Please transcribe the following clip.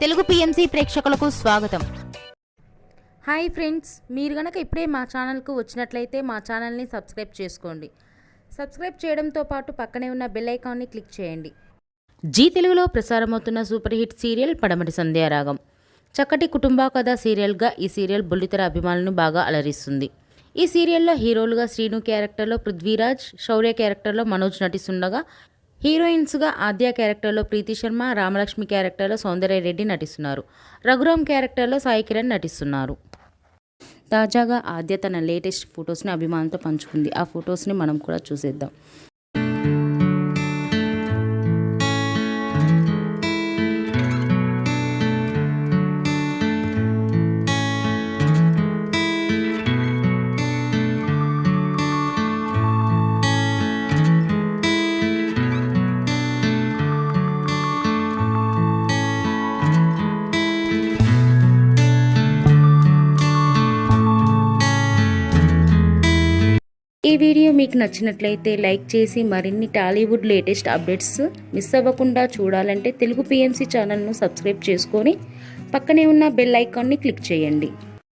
Telugu PMC ప్రేక్షకులకు స్వాగతం. Hi friends, మీరు గనక ఇప్పుడే మా ఛానల్కు వచ్చినట్లయితే మా ఛానల్ని సబ్స్క్రైబ్ చేసుకోండి. సబ్స్క్రైబ్ చేయడంతో పాటు పక్కనే ఉన్న బెల్ ఐకాన్ని క్లిక్ చేయండి. జీ తెలుగులో ప్రసారమవుతున్న సూపర్ హిట్ సీరియల్ పడమటి సంధ్యారాగం. చక్కటి కుటుంబ కథ సీరియల్గా ఈ సీరియల్ బుల్లితెర అభిమానులను బాగా అలరిస్తుంది. ఈ సీరియల్లో హీరోలుగా శ్రీను క్యారెక్టర్లో పృథ్వీరాజ్, శౌర్య క్యారెక్టర్లో మనోజ్ నటిస్తుండగా హీరోయిన్స్గా ఆద్య క్యారెక్టర్లో ప్రీతి శర్మ, రామలక్ష్మి క్యారెక్టర్లో సౌందర్య రెడ్డి నటిస్తున్నారు. రఘురామ్ క్యారెక్టర్లో సాయి కిరణ్ నటిస్తున్నారు. తాజాగా ఆద్య తన లేటెస్ట్ ఫొటోస్ని అభిమానులతో పంచుకుంది. ఆ ఫొటోస్ని మనం కూడా చూసేద్దాం. ఈ వీడియో మీకు నచ్చినట్లయితే లైక్ చేసి మరిన్ని టాలీవుడ్ లేటెస్ట్ అప్డేట్స్ మిస్ అవ్వకుండా చూడాలంటే తెలుగు పిఎంసి ఛానల్ను సబ్స్క్రైబ్ చేసుకొని పక్కనే ఉన్న బెల్ ఐకాన్ని క్లిక్ చేయండి.